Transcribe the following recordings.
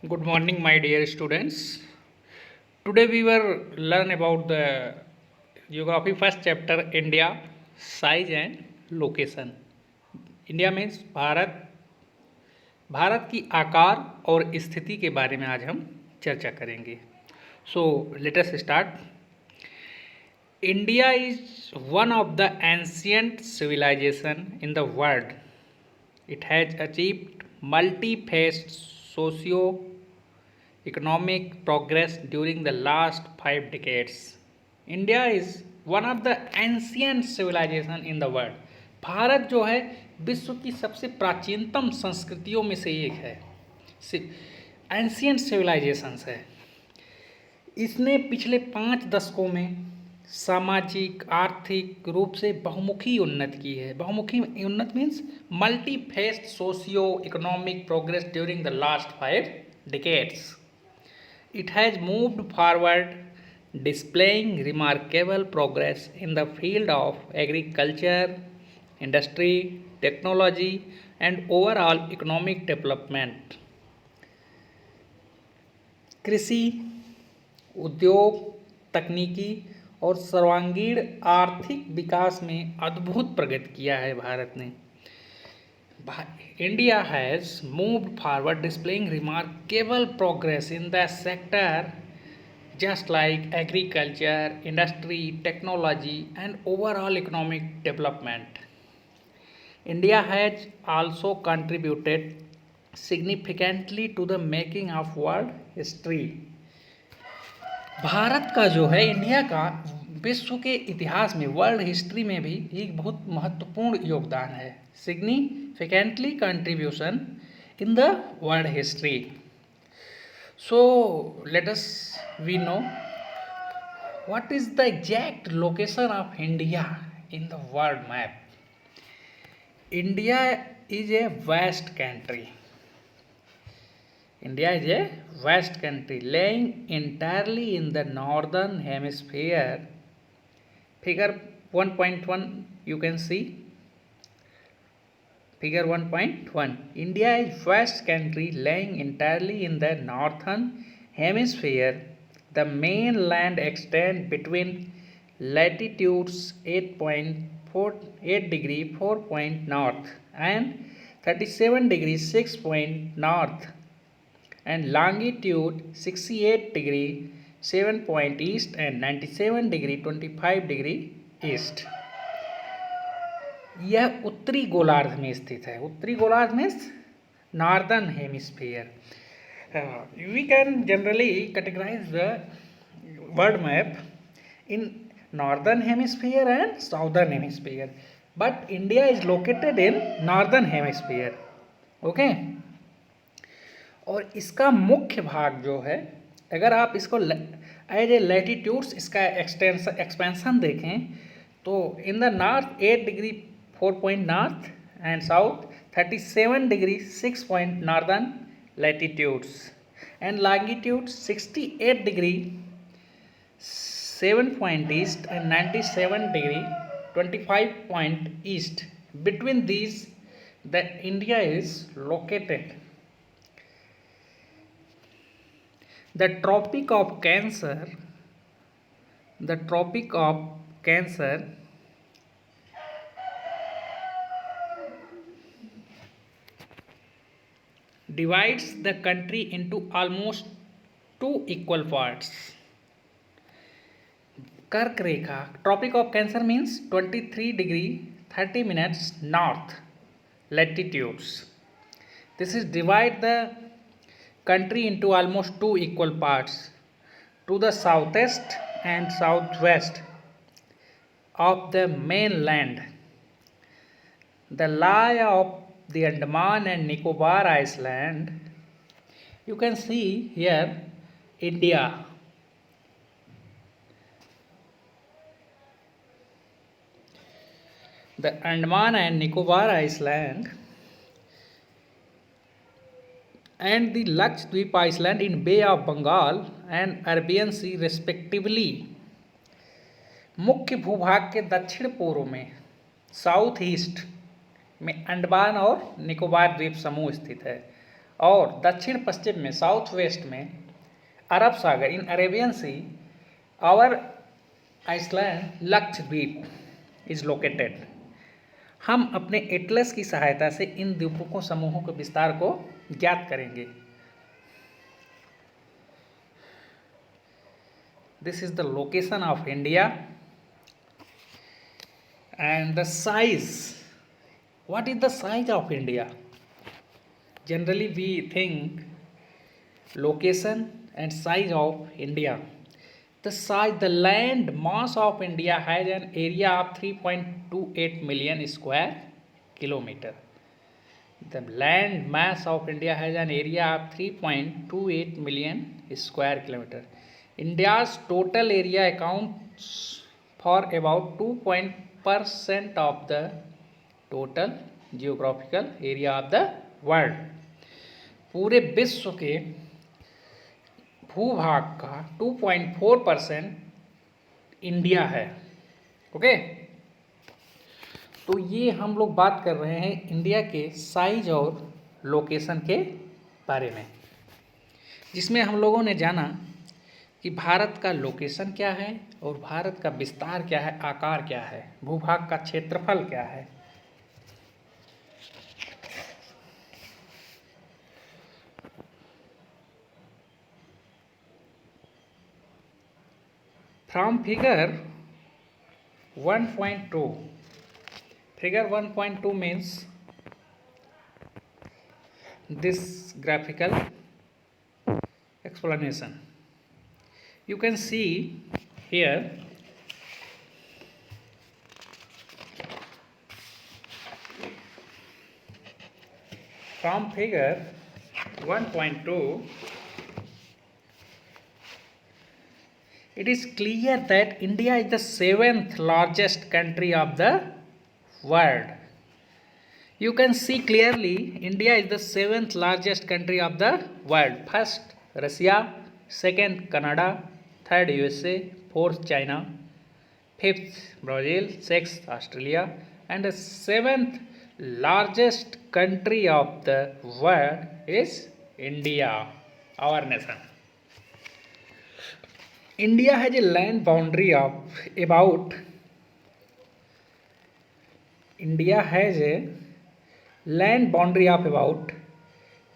Good morning, my dear students. Today we will learn about the geography first chapter India, size and location. India means Bharat Bharat की आकार और स्थिति के बारे में आज हम चर्चा करेंगे. So let us start. India is one of the ancient civilization in the world. It has achieved multi-phased socio-economic progress during the last 5 decades. India is one of the ancient civilization in the world. Bharat जो है विश्व की सबसे प्राचीनतम संस्कृतियों में से एक है. एंशियंट सिविलाइजेशंस है. इसने पिछले 5 दशकों में सामाजिक आर्थिक रूप से बहुमुखी उन्नति की है. बहुमुखी उन्नति means multi faced socio economic progress during the last 5 decades. It has moved forward, displaying remarkable progress in the field of agriculture, industry, technology, and overall economic development. कृषि, उद्योग, तकनीकी और सर्वांगीण आर्थिक विकास में अद्भुत प्रगति किया है भारत ने. India has moved forward, displaying remarkable progress in the sector just like agriculture, industry, technology, and overall economic development. India has also contributed significantly to the making of world history. Bharat का जो है इंडिया का विश्व के इतिहास में world history में भी एक बहुत महत्वपूर्ण योगदान है. Significantly contribution in the world history. So let us we know what is the exact location of India in the world map. India is a vast country. India is a vast country lying entirely in the northern hemisphere. Figure 1.1 you can see. Figure 1.1. India is vast country lying entirely in the northern hemisphere. The mainland extends between latitudes 8.48 degree 4 point north and 37 degree 6 point north and longitude 68 degree 7 point east and 97 degree 25 degree east. यह उत्तरी गोलार्ध में स्थित है. उत्तरी गोलार्ध means northern hemisphere. We can generally categorize the world map in northern hemisphere and southern hemisphere, but India is located in northern hemisphere. Okay. और इसका मुख्य भाग जो है, अगर आप इसको एज ए लैटिट्यूड्स इसका एक्सपेंशन देखें तो in the north 8 degree 4 point north and south 37 degree 6 point northern latitudes and longitude 68 degree 7 point east and 97 degree 25 point east. Between these the India is located. The Tropic of Cancer divides the country into almost 2 equal parts. कर्क रेखा, Tropic of Cancer means 23 degree 30 minutes north latitudes. This is divide the country into almost 2 equal parts. To the southeast and southwest of the mainland, the lie of the Andaman and Nicobar Island. You can see here India. The Andaman and Nicobar Island and the Lakshadweep Island in Bay of Bengal and Arabian Sea respectively. मुख्य भूभाग के दक्षिण पूर्व में south east में अंडमान और निकोबार द्वीप समूह स्थित है और दक्षिण पश्चिम में साउथ वेस्ट में Arab Sagar in Arabian sea our island Lakshadweep is located. हम अपने एटलस की सहायता से इन द्वीपों समूहों के विस्तार को ज्ञात करेंगे। This is the location of India and the size. What is the size of India? Generally we think location and size of India. The land mass of India has an area of 3.28 million square kilometer. The land mass of India has an area of 3.28 million square kilometer. India's total area accounts for about 2% of the total geographical area of the world. पूरे विश्व के भूभाग का 2.4% India है। Okay, तो ये हम लोग बात कर रहे हैं इंडिया के साइज और लोकेशन के बारे में, जिसमें हम लोगों ने जाना कि भारत का लोकेशन क्या है और भारत का विस्तार क्या है, आकार क्या है, भूभाग का क्षेत्रफल क्या है। From figure 1.2 means this graphical explanation. You can see here from figure 1.2 it is clear that India is the 7th largest country of the world. You can see clearly India is the 7th largest country of the world. First Russia, second Canada, third USA, fourth China, fifth Brazil, sixth Australia, and the 7th largest country of the world is India, our nation. India has a land boundary of about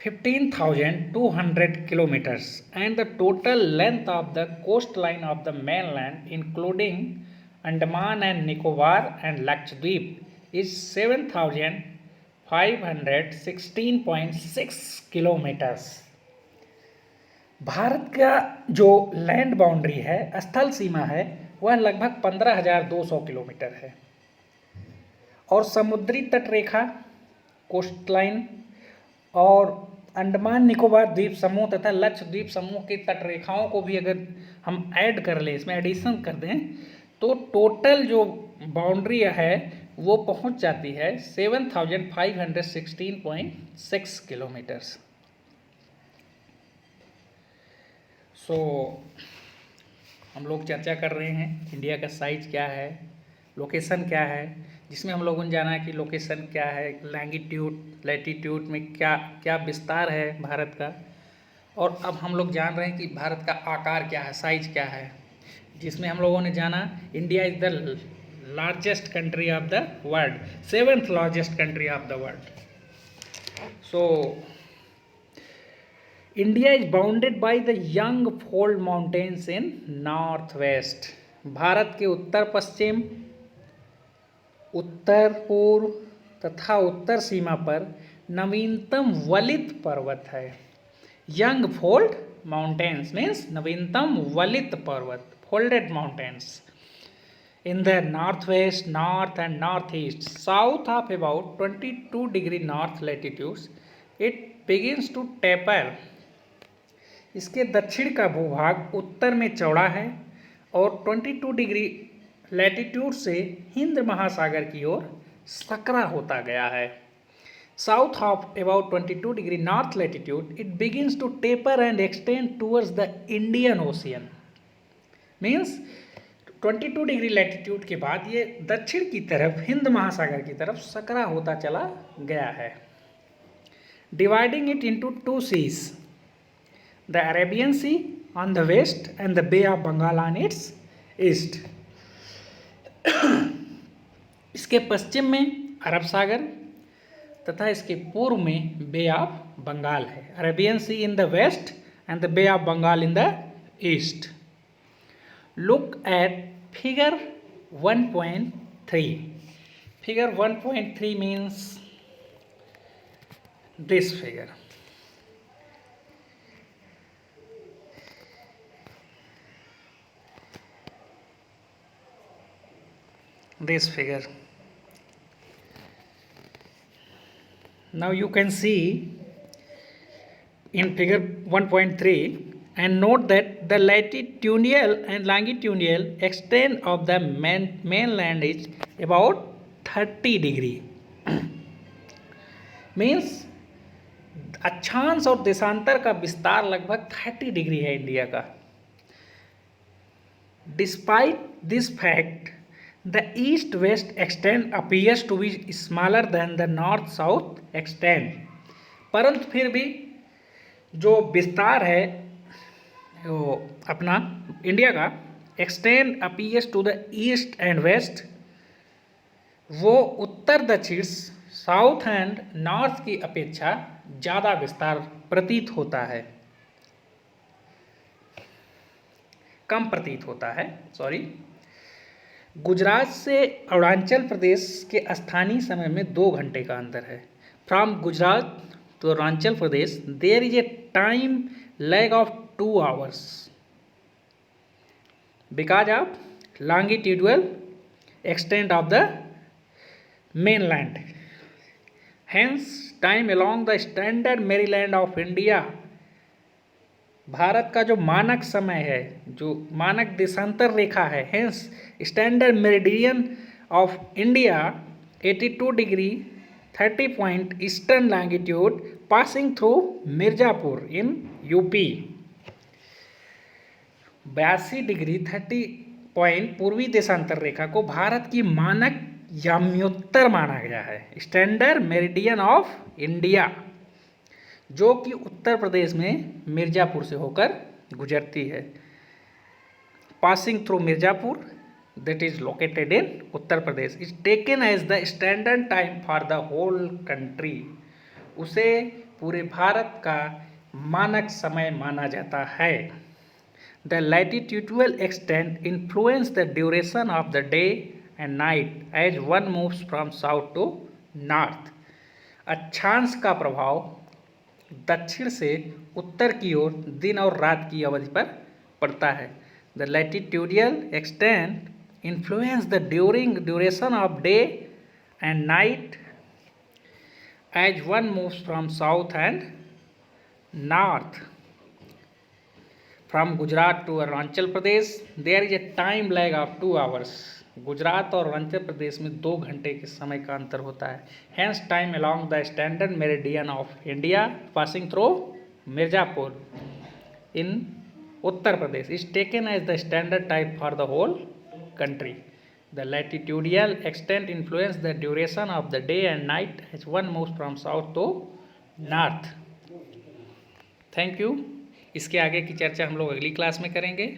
15,200 kilometers, and the total length of the coastline of the mainland including Andaman and Nicobar and Lakshadweep is 7,516.6 kilometers. Bharat का जो land boundary है, स्थल सीमा है, वह लगभग 15,200 kilometre है और समुद्री तटरेखा कोस्टलाइन और अंडमान निकोबार द्वीप समूह तथा लक्षद्वीप समूह की तटरेखाओं को भी अगर हम ऐड कर लें, इसमें एडिशन कर दें, तो टोटल जो बाउंड्री है वो पहुंच जाती है 7,516.6 किलोमीटर्स। सो हम लोग चर्चा कर रहे हैं इंडिया का साइज क्या है, लोकेशन क्या है, जिसमें हम लोगों ने जाना कि लोकेशन क्या है, लैंगिट्यूड लैटिट्यूड में क्या क्या विस्तार है भारत का, और अब हम लोग जान रहे हैं कि भारत का आकार क्या है, साइज क्या है, जिसमें हम लोगों ने जाना India is the largest country of the world, 7th largest country of the world. So India is bounded by the young fold mountains in north west. Bharat के उत्तर पश्चिम, उत्तर पूर्व तथा उत्तर सीमा पर नवीनतम वलित पर्वत है। यंग फोल्ड माउंटेन्स मीन्स नवीनतम वलित पर्वत, folded mountains in the northwest, north and northeast, south of about 22 degree north latitudes, it begins to taper. इसके दक्षिण का भूभाग उत्तर में चौड़ा है और 22 डिग्री लैटिट्यूड से हिंद महासागर की ओर सकरा होता गया है। South of about 22 degree north latitude, it begins to taper and extend towards the Indian Ocean. Means 22 degree latitude के बाद ये दक्षिण की तरफ हिंद महासागर की तरफ सकरा होता चला गया है। dividing it into two seas, the Arabian Sea on the west and the Bay of Bengal on its east. इसके पश्चिम में अरब सागर तथा इसके पूर्व में बे ऑफ बंगाल है. Arabian sea in the west and the bay of Bengal in the east. Look at figure 1.3. Figure 1.3 means this figure. This figure. Now you can see in figure 1.3 and note that the latitudinal and longitudinal extent of the mainland is about 30 degree. Means अक्षांश और देशांतर का विस्तार लगभग 30 degree है India का. Despite this fact, the east-west extent appears to be smaller than the north-south extent. परंतु फिर भी जो विस्तार है वो अपना इंडिया का extent appears to the east and west, वो उत्तर दक्षिण साउथ एंड नॉर्थ की अपेक्षा ज़्यादा विस्तार प्रतीत होता है, कम प्रतीत होता है. गुजरात से अरुणाचल प्रदेश के स्थानीय समय में 2 घंटे का अंतर है. From Gujarat to Arunachal Pradesh there is a time lag of 2 hours because of longitudinal extent of the mainland. Hence, time along the standard meridian of India, Bharat का जो मानक समय है, जो मानक देशांतर रेखा है, hence standard meridian of India 82 degree 30 point eastern longitude passing through Mirzapur in UP. 82 डिग्री 30 पॉइंट पूर्वी देशांतर रेखा को भारत की मानक याम्योत्तर माना गया है, स्टैंडर्ड मेरिडियन ऑफ इंडिया, जो कि उत्तर प्रदेश में मिर्जापुर से होकर गुजरती है. Passing through Mirzapur that is located in Uttar Pradesh is taken as the standard time for the whole country. उसे पूरे भारत का मानक समय माना जाता है. The latitudinal extent influence the duration of the day and night as one moves from south to north. अक्षांश का प्रभाव दक्षिण से उत्तर की ओर दिन और रात की अवधि पर पड़ता है. The latitudinal extent influence the duration of day and night as one moves from south and north. From Gujarat to Arunachal Pradesh there is a time lag of 2 hours. Gujarat और अरुणाचल प्रदेश में 2 घंटे के समय का अंतर होता है. Hence time along the standard meridian of India passing through Mirzapur in Uttar Pradesh is taken as the standard time for the whole country. The latitudinal extent influence the duration of the day and night as one moves from south to north. Thank you. इसके आगे की चर्चा हम लोग अगली class में करेंगे.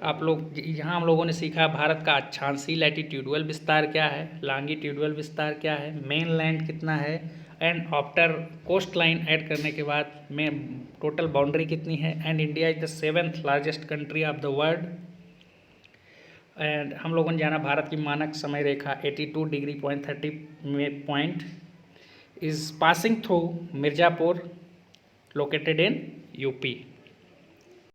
आप लोग यहाँ हम लोगों ने सीखा भारत का अक्षांशीय लैटिट्यूडल विस्तार क्या है, लॉन्गिट्यूडल विस्तार क्या है, मेन लैंड कितना है, and after coastline add करने के बाद में टोटल बाउंड्री कितनी है, and India is the 7th largest country of the world. And हम लोगों ने जाना भारत की मानक समय रेखा 82 डिग्री 30 point is passing through Mirzapur located in UP.